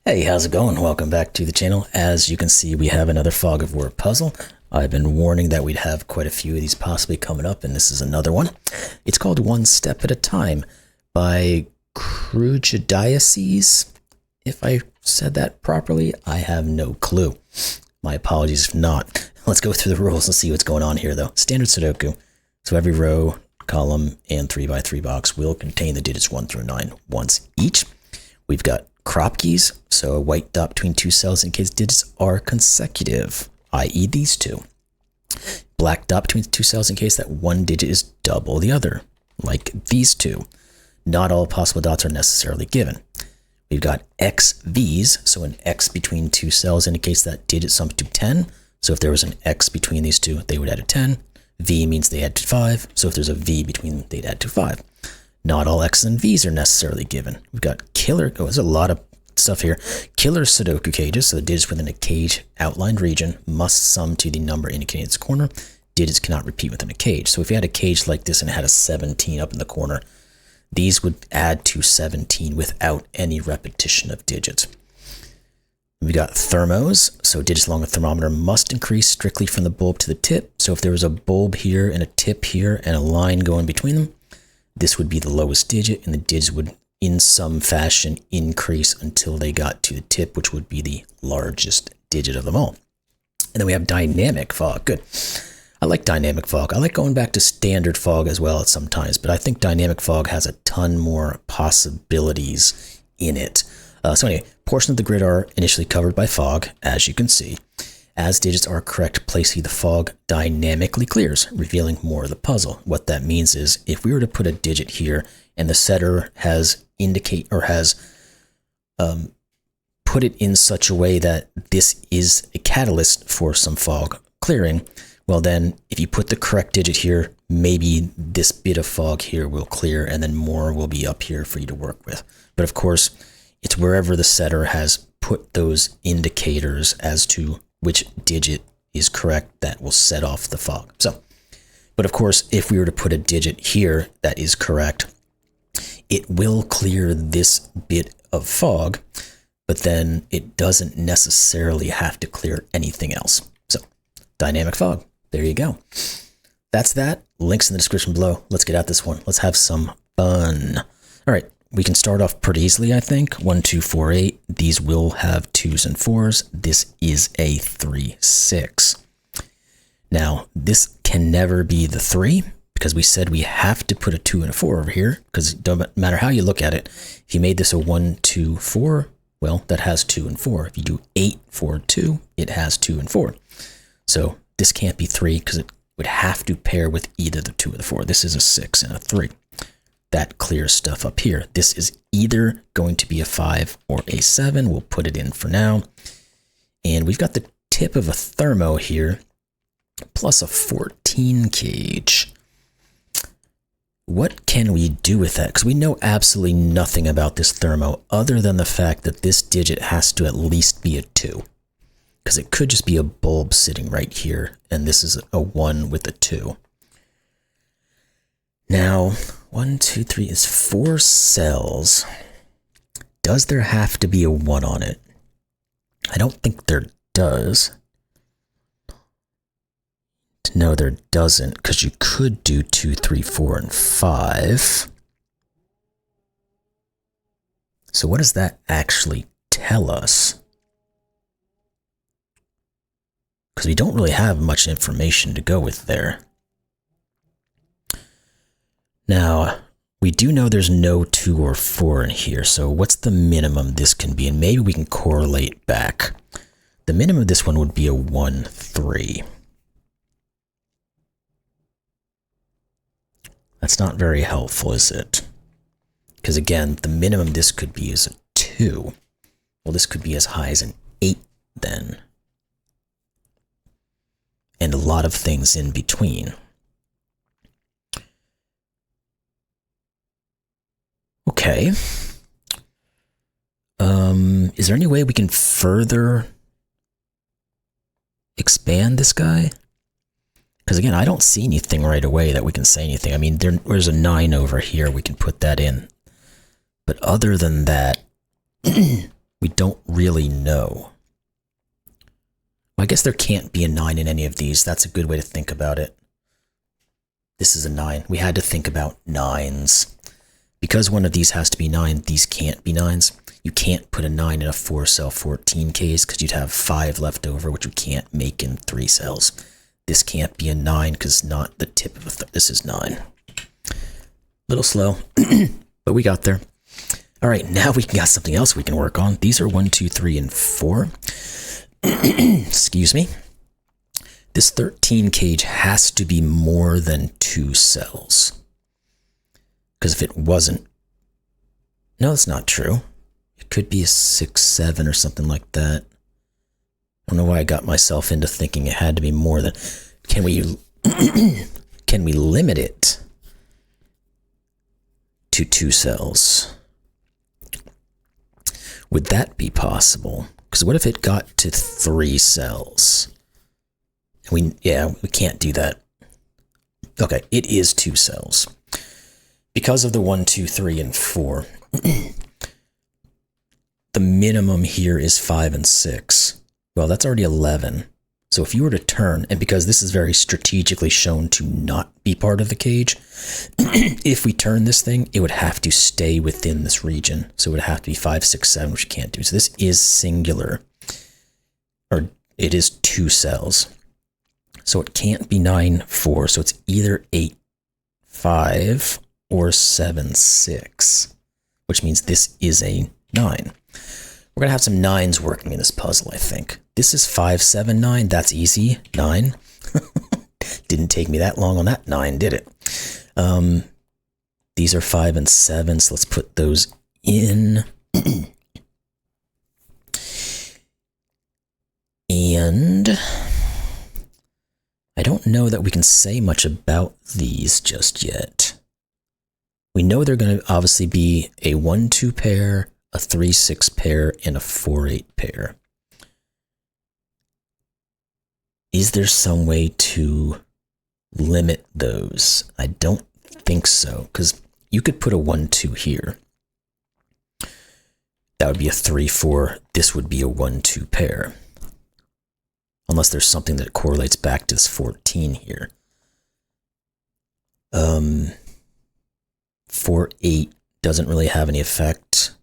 Hey, how's it going? Welcome back to the channel. As you can see, we have another Fog of War puzzle. I've been warning that we'd have quite a few of these possibly coming up, and this is another one. It's called One Step at a Time by Krujedioses. If I said that properly, I have no clue. My apologies if not. Let's go through the rules and see what's going on here, though. Standard Sudoku. So every row, column, and 3x3 box will contain the digits 1 through 9 once each. We've got Kropkis, so a white dot between two cells in case digits are consecutive, i.e. these two. Black dot between two cells in case that one digit is double the other, like these two. Not all possible dots are necessarily given. We've got XVs, so an X between two cells indicates that digit sums to 10. So if there was an X between these two, they would add a 10. V means they add to 5, so if there's a V between, they'd add to 5. Not all X's and V's are necessarily given. We've got killer, there's a lot of stuff here. Killer Sudoku cages, so the digits within a cage outlined region must sum to the number indicating its corner. Digits cannot repeat within a cage. So if you had a cage like this and it had a 17 up in the corner, these would add to 17 without any repetition of digits. We got thermos, so digits along a thermometer must increase strictly from the bulb to the tip. So if there was a bulb here and a tip here and a line going between them, this would be the lowest digit, and the digits would, in some fashion, increase until they got to the tip, which would be the largest digit of them all. And then we have dynamic fog. Good. I like dynamic fog. I like going back to standard fog as well at sometimes, but I think dynamic fog has a ton more possibilities in it. So anyway, portions of the grid are initially covered by fog, as you can see. As digits are correct placing, the fog dynamically clears, revealing more of the puzzle. What that means is, if we were to put a digit here and the setter has put it in such a way that this is a catalyst for some fog clearing, well then, if you put the correct digit here, maybe this bit of fog here will clear and then more will be up here for you to work with. But of course, it's wherever the setter has put those indicators as to which digit is correct that will set off the fog. So, but of course, if we were to put a digit here that is correct, it will clear this bit of fog, but then it doesn't necessarily have to clear anything else. So, dynamic fog, there you go. That's that. Links in the description below. Let's get at this one. Let's have some fun. All right. We can start off pretty easily, I think. 1, 2, 4, 8. These will have 2s and 4s. This is a 3, 6. Now, this can never be the 3 because we said we have to put a 2 and a 4 over here because it doesn't matter how you look at it. If you made this a 1, 2, 4, well, that has 2 and 4. If you do 8, 4, 2, it has 2 and 4. So this can't be 3 because it would have to pair with either the 2 or the 4. This is a 6 and a 3. That clears stuff up here. This is either going to be a 5 or a 7. We'll put it in for now. And we've got the tip of a thermo here, plus a 14 cage. What can we do with that? Because we know absolutely nothing about this thermo other than the fact that this digit has to at least be a 2. Because it could just be a bulb sitting right here, and this is a 1 with a 2. Now, 1, 2, 3 is 4 cells. Does there have to be a 1 on it? I don't think there does. No, there doesn't, because you could do 2, 3, 4, and 5. So what does that actually tell us? Because we don't really have much information to go with there. Now, we do know there's no 2 or 4 in here, so what's the minimum this can be? And maybe we can correlate back. The minimum of this one would be a 1, 3. That's not very helpful, is it? Because again, the minimum this could be is a 2. Well, this could be as high as an 8 then. And a lot of things in between. Okay. Is there any way we can further expand this guy? Because again, I don't see anything right away that we can say anything. I mean, there's a 9 over here. We can put that in. But other than that, We don't really know. I guess there can't be a 9 in any of these. That's a good way to think about it. This is a 9. We had to think about 9s. Because one of these has to be 9, these can't be 9s. You can't put a 9 in a 4-cell 14 case because you'd have 5 left over, which you can't make in 3 cells. This can't be a 9 because it's not the tip of a this is 9. Little slow, but we got there. All right, now we got something else we can work on. These are 1, 2, 3, and 4. Excuse me. This 13 cage has to be more than 2 cells. Because if it wasn't, no, that's not true. It could be a 6, 7 or something like that. I don't know why I got myself into thinking it had to be more than. Can we can we limit it to 2 cells? Would that be possible? Because what if it got to 3 cells? We can't do that. Okay, it is 2 cells. Because of the 1, 2, 3, and 4, the minimum here is 5 and 6. Well, that's already 11. So if you were to turn, and because this is very strategically shown to not be part of the cage, if we turn this thing, it would have to stay within this region. So it would have to be 5, 6, 7, which you can't do. So this is singular, or it is 2 cells. So it can't be 9, 4. So it's either 8, 5, or 7, 6, which means this is a 9. We're going to have some 9s working in this puzzle, I think. This is 5, 7, 9. That's easy. 9. Didn't take me that long on that 9, did it? These are 5 and 7, so let's put those in. And I don't know that we can say much about these just yet. We know they're going to obviously be a 1, 2 pair, a 3, 6 pair, and a 4, 8 pair. Is there some way to limit those? I don't think so, because you could put a 1, 2 here. That would be a 3, 4. This would be a 1, 2 pair. Unless there's something that correlates back to this 14 here. 4, 8 doesn't really have any effect.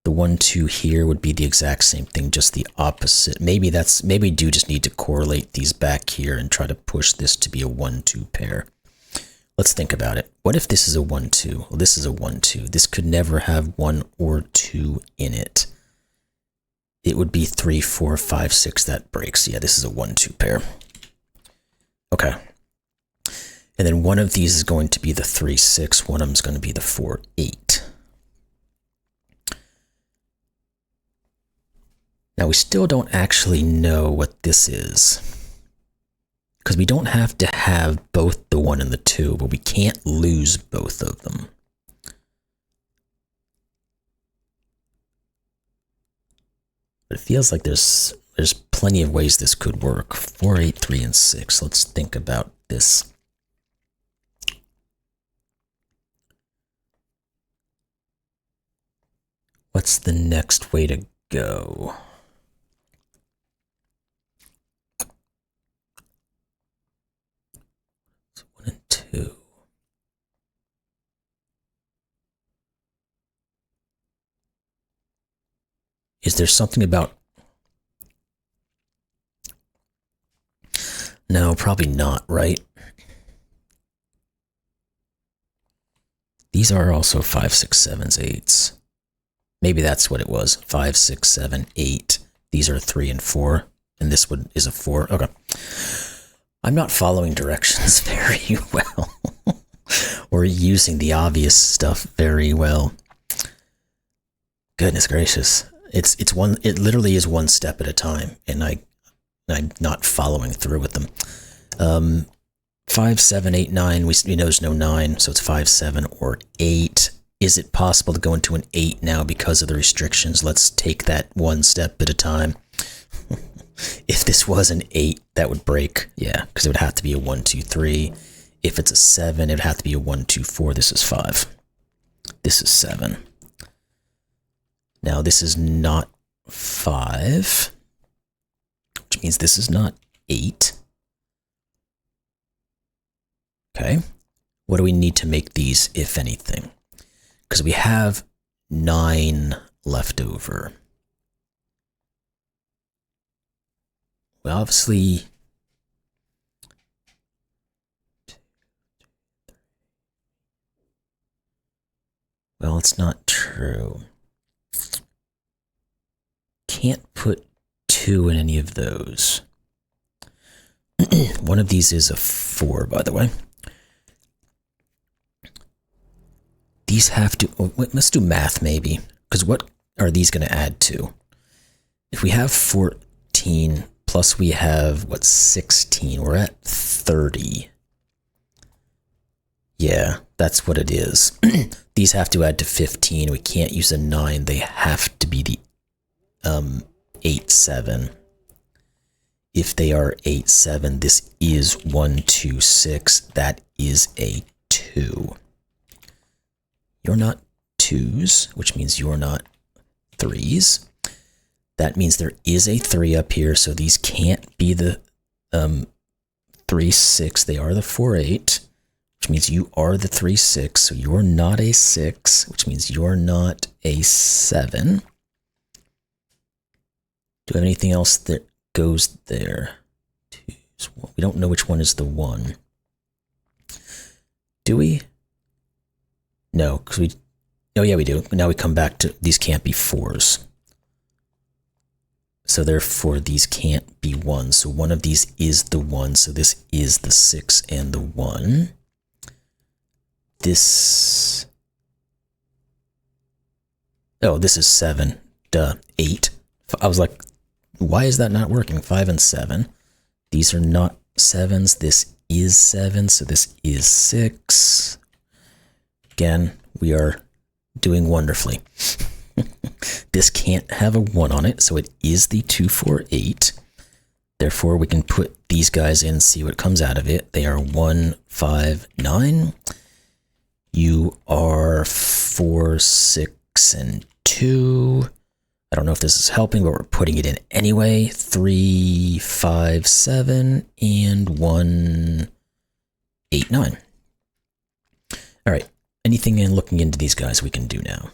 The 1, 2 here would be the exact same thing, just the opposite. Maybe we do just need to correlate these back here and try to push this to be a 1, 2 pair. Let's think about it. What if this is a 1, 2? Well, this is a 1, 2. This could never have 1 or 2 in it. It would be 3, 4, 5, 6. That breaks. Yeah, this is a 1, 2 pair. Okay. And then one of these is going to be the 3, 6. One of them is going to be the 4, 8. Now, we still don't actually know what this is, because we don't have to have both the 1 and the 2, but we can't lose both of them. But it feels like there's plenty of ways this could work. 4, 8, 3, and 6. Let's think about this. What's the next way to go? It's 1 and 2. Is there something about... No, probably not, right? These are also 5, 6, 7s, 8s. Maybe that's what it was. 5, 6, 7, 8. These are 3 and 4. And this one is a 4. Okay. I'm not following directions very well. Or using the obvious stuff very well. Goodness gracious. It literally is one step at a time, and I'm not following through with them. 5, 7, 8, 9, we know there's no 9, so it's 5, 7, or 8. Is it possible to go into an 8 now because of the restrictions? Let's take that one step at a time. If this was an 8, that would break, yeah, because it would have to be a 1, 2, 3. If it's a 7, it would have to be a 1, 2, 4. This is 5. This is 7. Now, this is not 5, which means this is not 8. Okay. What do we need to make these, if anything? Because we have 9 left over. Well, obviously, well, it's not true. Can't put 2 in any of those. One of these is a 4, by the way. These have to, oh, let's do math maybe, because what are these going to add to? If we have 14 plus we have, what, 16, we're at 30. Yeah, that's what it is. These have to add to 15. We can't use a 9. They have to be the 8, 7. If they are 8, 7, this is 1, 2, 6. That is a 2. You're not 2s, which means you're not 3s. That means there is a 3 up here, so these can't be the 3, 6. They are the 4, 8, which means you are the 3, 6. So you're not a 6, which means you're not a 7. Do we have anything else that goes there? 2s. We don't know which one is the 1. Do we? No, because we... Oh yeah, we do. Now we come back to... These can't be 4s. So therefore, these can't be 1s. So one of these is the 1. So this is the 6 and the 1. This... Oh, this is 7. Duh. 8. I was like, why is that not working? 5 and 7. These are not 7s. This is 7. So this is 6. Again, we are doing wonderfully. This can't have a 1 on it, so it is the 2, 4, 8. Therefore, we can put these guys in, see what comes out of it. They are 1, 5, 9. You are 4, 6, and 2. I don't know if this is helping, but we're putting it in anyway. 3, 5, 7, and 1, 8, 9. All right. Anything in looking into these guys we can do now.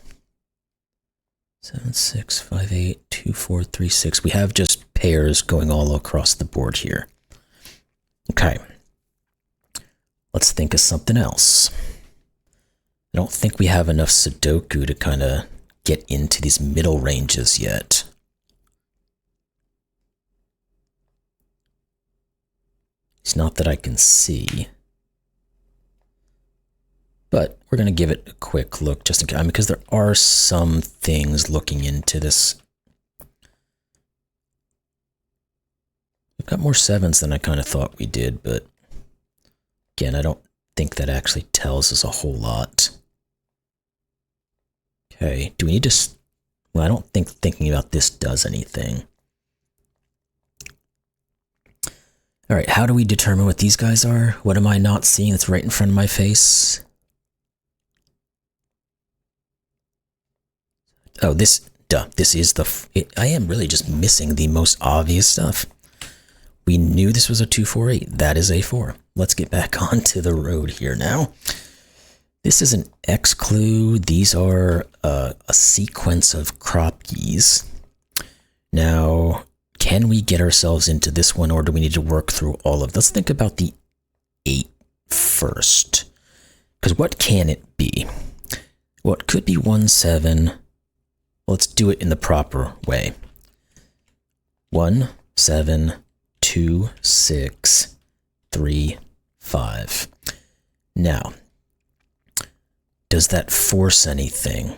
7, 6, 5, 8, 2, 4, 3, 6. We have just pairs going all across the board here. Okay. Let's think of something else. I don't think we have enough Sudoku to kind of get into these middle ranges yet. It's not that I can see. But we're going to give it a quick look just in case, because there are some things looking into this. We've got more 7s than I kind of thought we did, but again, I don't think that actually tells us a whole lot. Okay, do we need to... Well, I don't think thinking about this does anything. All right, how do we determine what these guys are? What am I not seeing that's right in front of my face? Oh, this is the... I am really just missing the most obvious stuff. We knew this was a 2, 4, 8. That is a 4. Let's get back onto the road here now. This is an X clue. These are a sequence of Kropkis. Now, can we get ourselves into this one, or do we need to work through all of... Let's think about the 8 first. Because what can it be? Well, it could be 1, 7... Let's do it in the proper way. 1, 7, 2, 6, 3, 5. Now, does that force anything?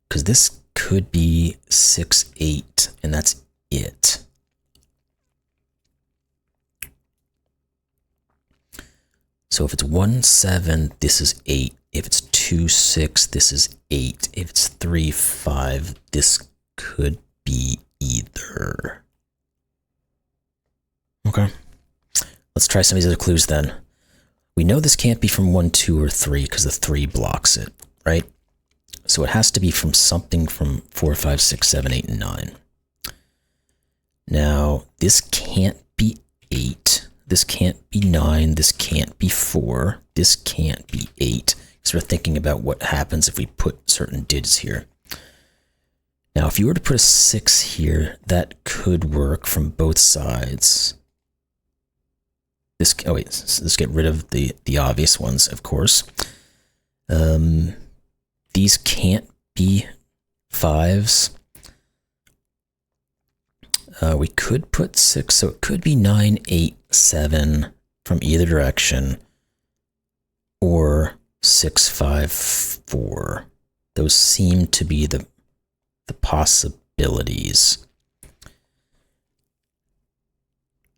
Because this could be 6, 8, and that's it. So if it's 1, 7, this is 8. If it's 2, 6, this is 8. If it's 3, 5, this could be either. Okay. Let's try some of these other clues then. We know this can't be from 1, 2, or 3 because the 3 blocks it, right? So it has to be from something from 4, 5, 6, 7, 8, and 9. Now, this can't be 8. This can't be 9. This can't be 4. This can't be 8. Because we're thinking about what happens if we put certain digits here. Now, if you were to put a 6 here, that could work from both sides. This, oh wait, let's get rid of the obvious ones, of course. These can't be 5s. We could put 6, so it could be 9, 8, 7 from either direction, or 6, 5, 4. Those seem to be the possibilities.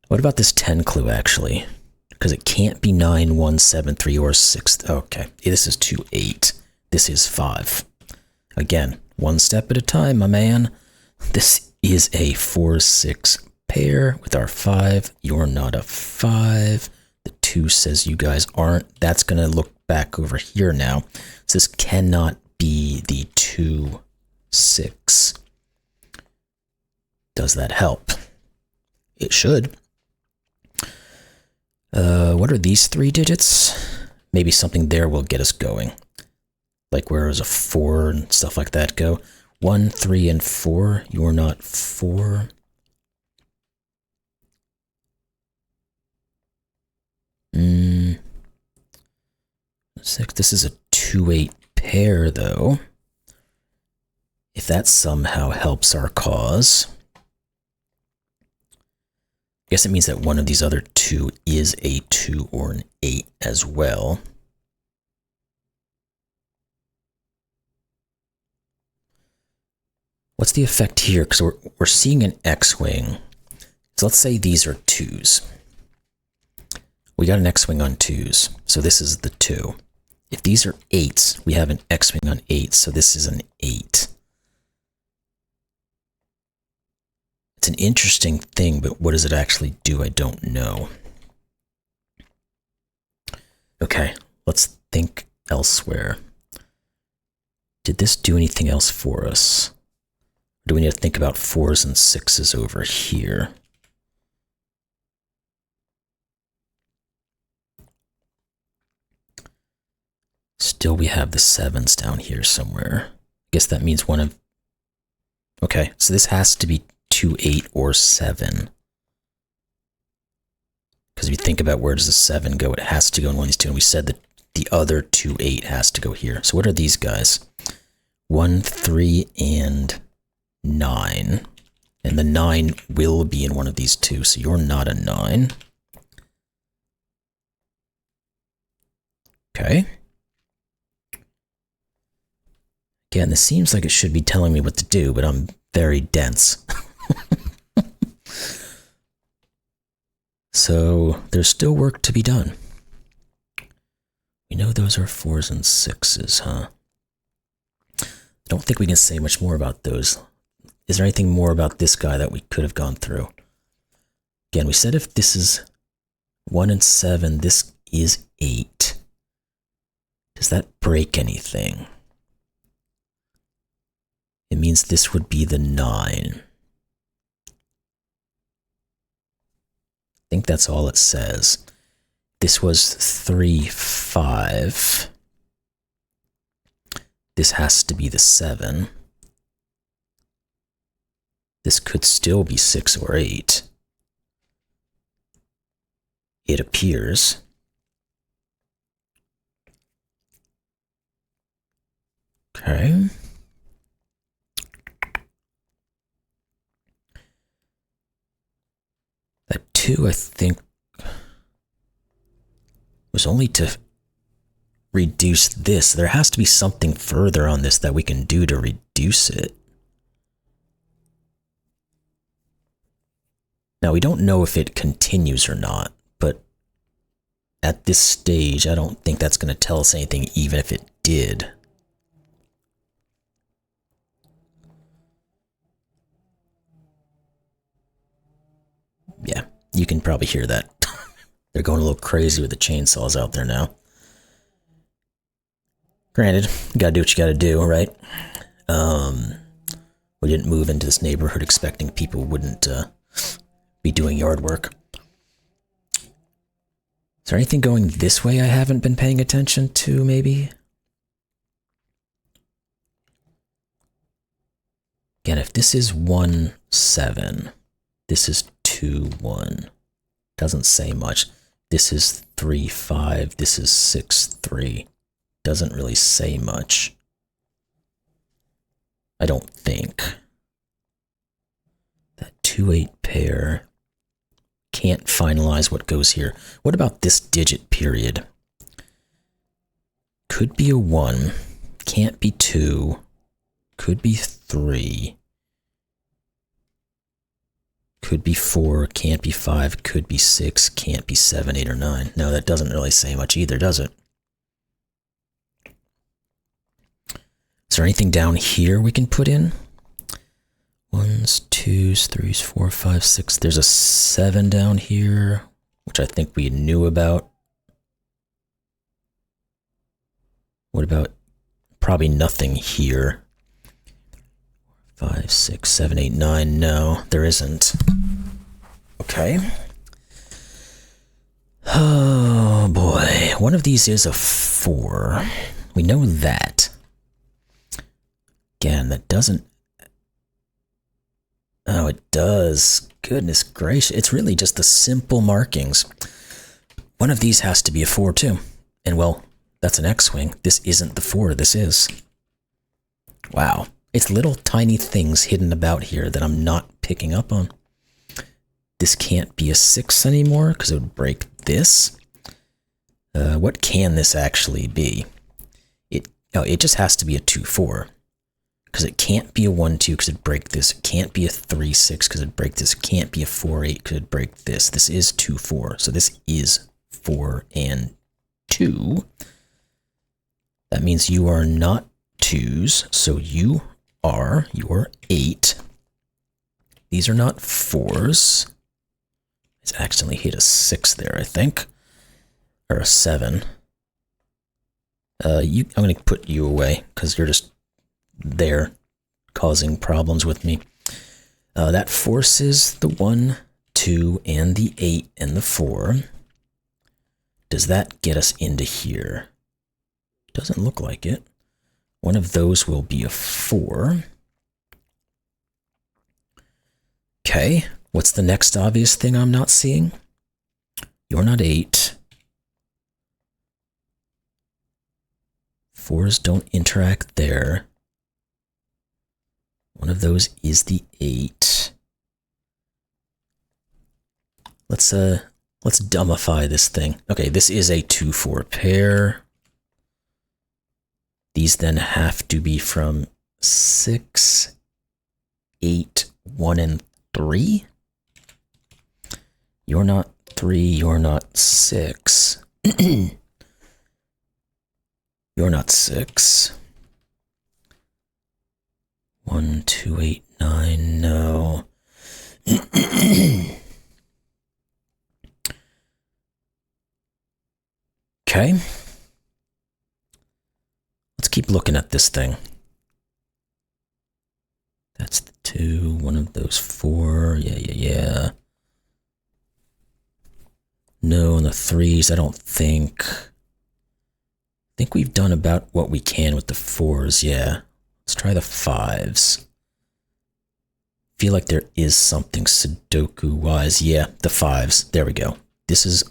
What about this 10 clue, actually? Because it can't be 9, 1, 7, 3, or 6. Okay, this is 2, 8. This is 5. Again, one step at a time, my man. This is a 4, 6 pair with our 5. You're not a 5. The 2 says you guys aren't. That's going to look back over here now. So this cannot be the 2, 6. Does that help? It should. What are these 3 digits? Maybe something there will get us going. Like where is a 4 and stuff like that go? 1, 3, and 4. You're not 4. Six. This is a 2, 8 pair, though. If that somehow helps our cause. I guess it means that one of these other 2 is a 2 or an 8 as well. What's the effect here? Because we're seeing an X-wing. So let's say these are 2s. We got an X-wing on 2s, so this is the 2. If these are 8s, we have an X-wing on 8s, so this is an 8. It's an interesting thing, but what does it actually do? I don't know. Okay, let's think elsewhere. Did this do anything else for us? Or do we need to think about 4s and 6s over here? Still, we have the 7s down here somewhere. I guess that means one of... Okay, so this has to be 2, 8, or 7. Because if you think about where does the 7 go, it has to go in one of these 2. And we said that the other 2, 8 has to go here. So what are these guys? 1, 3, and 9. And the 9 will be in one of these 2, so you're not a 9. Okay. Again, this seems like it should be telling me what to do, but I'm very dense. So there's still work to be done. We know those are 4s and 6s, huh? I don't think we can say much more about those. Is there anything more about this guy that we could have gone through? Again, we said if this is 1 and 7, this is 8. Does that break anything? It means this would be the 9. I think that's all it says. This was 3, 5. This has to be the 7. This could still be 6 or 8. It appears. Okay. That 2, I think, was only to reduce this. There has to be something further on this that we can do to reduce it. Now, we don't know if it continues or not, but at this stage, I don't think that's going to tell us anything, even if it did. Yeah, you can probably hear that. They're going a little crazy with the chainsaws out there now. Granted, you gotta do what you gotta do, right? We didn't move into this neighborhood expecting people wouldn't be doing yard work. Is there anything going this way I haven't been paying attention to, maybe? Again, if this is 1, 7, this is 2, 1. Doesn't say much. This is 3, 5, this is 6, 3. Doesn't really say much. I don't think. That 2, 8 pair. Can't finalize what goes here. What about this digit period? Could be a 1. Can't be 2. Could be 3. Could be 4. Can't be 5. Could be 6. Can't be 7, 8, or 9. No, that doesn't really say much either, does it? Is there anything down here we can put in? 1s, 2s, 3s, 4, 5, 6. There's a 7 down here, which I think we knew about. What about probably nothing here? 5, 6, 7, 8, 9. No, there isn't. Okay. Oh boy. One of these is a 4. We know that. Again, that doesn't... Oh, it does. Goodness gracious. It's really just the simple markings. One of these has to be a 4 too. And well, that's an X-wing. This isn't the 4, this is. Wow. It's little tiny things hidden about here that I'm not picking up on. This can't be a 6 anymore because it would break this. What can this actually be? It just has to be a 2, 4. Because it can't be a 1, 2 because it'd break this. It can't be a 3, 6 because it'd break this. It can't be a 4, 8 because it'd break this. This is 2, 4. So this is 4 and 2. That means you are not 2s. So you're 8. These are not 4s. It's accidentally hit a 6 there, I think. Or a 7. I'm going to put you away because you're just there causing problems with me. That forces the 1, 2, and the 8 and the 4. Does that get us into here? Doesn't look like it. One of those will be a 4. Okay, what's the next obvious thing I'm not seeing? You're not 8. 4s don't interact there. One of those is the 8. Let's dumbify this thing. Okay, this is a 2, 4 pair. These then have to be from 6, 8, 1, and 3. You're not 3, you're not 6. You're not 6. 1, 2, 8, 9, no. Okay. Let's keep looking at this thing. That's the 2, one of those 4, yeah. No, on the 3s, I don't think. I think we've done about what we can with the 4s, yeah. Let's try the 5s. Feel like there is something Sudoku-wise. Yeah, the 5s. There we go. This is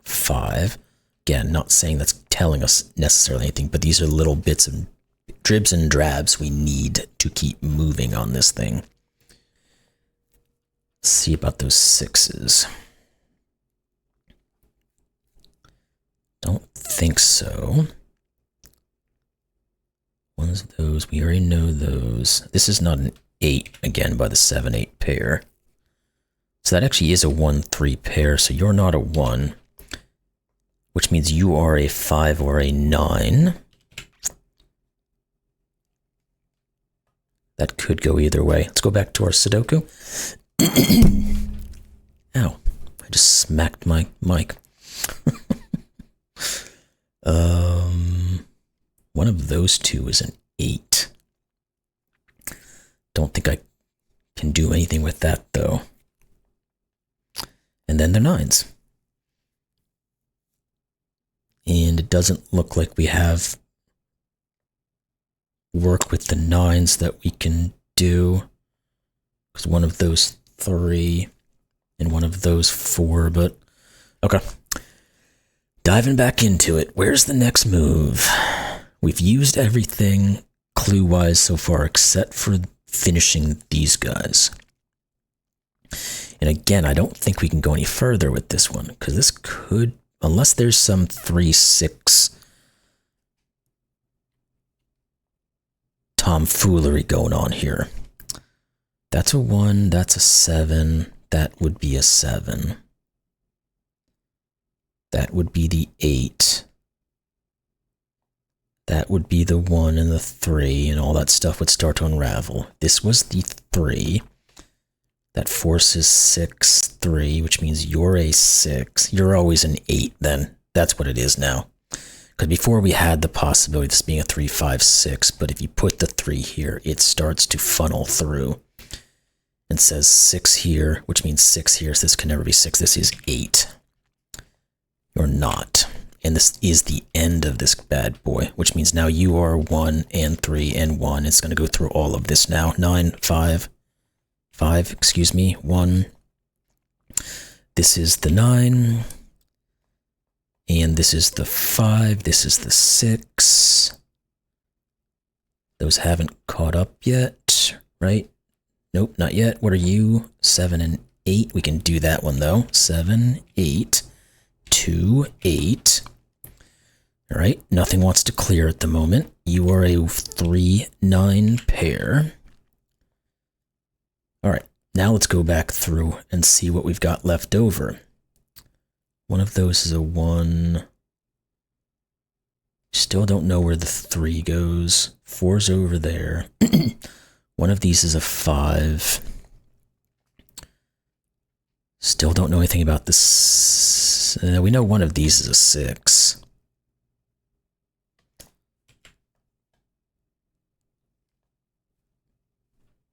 5. Again, not saying that's telling us necessarily anything, but these are little bits of dribs and drabs we need to keep moving on this thing. Let's see about those 6s. Don't think so. One's those, we already know those. This is not an 8, again, by the 7, 8 pair. So that actually is a 1, 3 pair, so you're not a 1. Which means you are a 5 or a 9. That could go either way. Let's go back to our Sudoku. Ow, I just smacked my mic. One of those two is an 8. Don't think I can do anything with that, though. And then they're 9s. And it doesn't look like we have work with the 9s that we can do. Because one of those 3 and one of those 4, but okay. Diving back into it, where's the next move? We've used everything clue-wise so far except for finishing these guys. And again, I don't think we can go any further with this one, because this could, unless there's some 3-6 tomfoolery going on here. That's a 1, that's a 7, that would be a 7. That would be the 8. That would be the 1 and the 3, and all that stuff would start to unravel. This was the 3. That forces 6, 3, which means you're a 6. You're always an 8 then. That's what it is now. Because before we had the possibility of this being a 3, 5, 6, but if you put the 3 here, it starts to funnel through. And says 6 here, which means 6 here, so this can never be 6. This is 8. You're not. And this is the end of this bad boy, which means now you are 1 and 3 and 1. It's going to go through all of this now. 9, 5, 1. This is the 9. And this is the 5. This is the 6. Those haven't caught up yet, right? Nope, not yet. What are you? 7 and 8. We can do that one though. 7, 8. 2, 8. All right, nothing wants to clear at the moment. You are a 3, 9 pair. All right, now let's go back through and see what we've got left over. One of those is a 1. Still don't know where the 3 goes. 4's over there. One of these is a 5. Still don't know anything about this. We know one of these is a 6.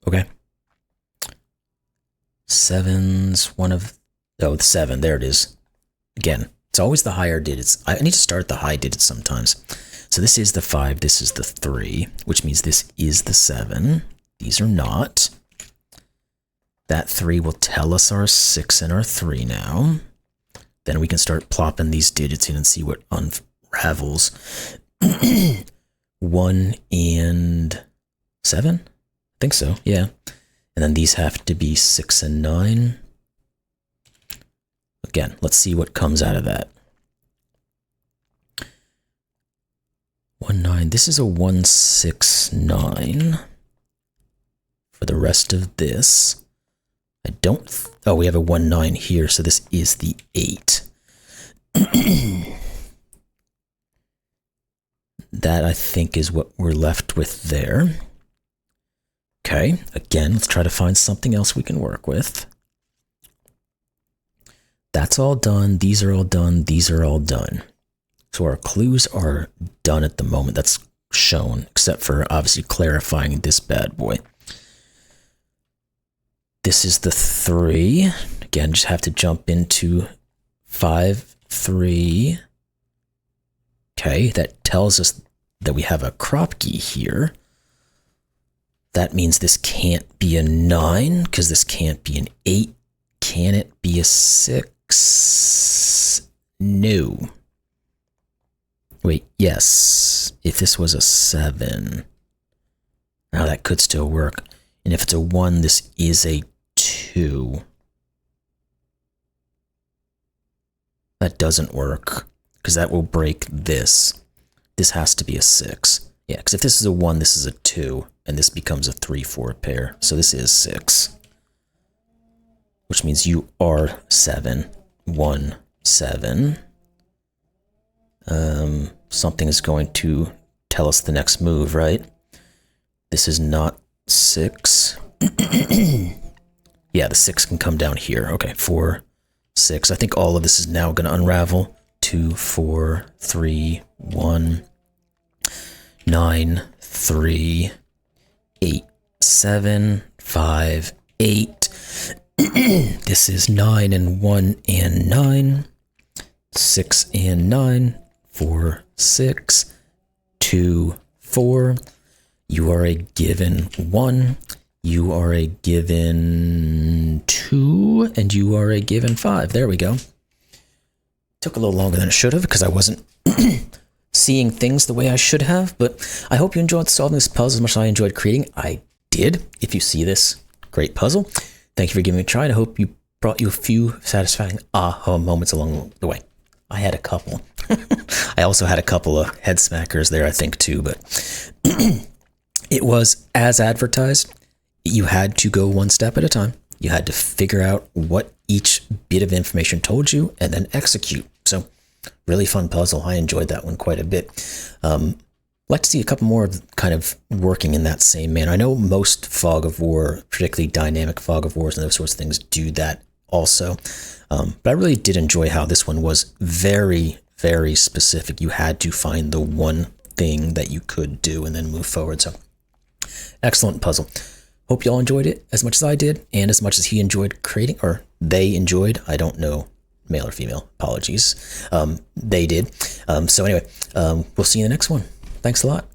Okay. 7's one of... Oh, the 7. There it is. Again, it's always the higher digits. I need to start the high digits sometimes. So this is the 5. This is the 3, which means this is the 7. These are not. That 3 will tell us our 6 and our 3 now. Then we can start plopping these digits in and see what unravels. 1 and 7? I think so, yeah. And then these have to be 6 and 9. Again, let's see what comes out of that. 1, 9. This is a 1, 6, 9. For the rest of this, I don't... Oh, we have a 1, 9 here, so this is the 8. That, I think, is what we're left with there. Okay, again, let's try to find something else we can work with. That's all done. These are all done. These are all done. So our clues are done at the moment. That's shown, except for obviously clarifying this bad boy. This is the 3. Again, just have to jump into 5, 3. Okay, that tells us that we have a Kropki here. That means this can't be a 9, because this can't be an 8. Can it be a 6? No. Wait, yes. If this was a 7. Now that could still work. And if it's a 1, this is a 2. That doesn't work, because that will break this. This has to be a 6. Yeah, because if this is a 1, this is a 2, and this becomes a 3, 4 pair. So this is 6. Which means you are 7. 1, 7. Something is going to tell us the next move, right? This is not 6. Yeah, the 6 can come down here. Okay, 4, 6. I think all of this is now going to unravel. 2, 4, 3, 1. 9, 3, 8, 7, 5, 8. This is 9 and 1 and 9. 6 and 9. 4, 6. 2, 4. You are a given 1. You are a given 2. And you are a given 5. There we go. Took a little longer than it should have because I wasn't seeing things the way I should have, but I hope you enjoyed solving this puzzle as much as I enjoyed creating. I did. If you see this great puzzle, thank you for giving it a try, and I hope you brought you a few satisfying aha moments along the way. I had a couple. I also had a couple of head smackers there, I think, too, but it was as advertised. You had to go one step at a time. You had to figure out what each bit of information told you and then execute. So really fun puzzle. I enjoyed that one quite a bit. Like to see a couple more of kind of working in that same manner. I know most fog of war, particularly dynamic fog of wars and those sorts of things, do that also. But I really did enjoy how this one was very, very specific. You had to find the one thing that you could do and then move forward. So excellent puzzle. Hope you all enjoyed it as much as I did and as much as he enjoyed creating, or they enjoyed. I don't know, male or female, apologies. They did. So anyway, we'll see you in the next one. Thanks a lot.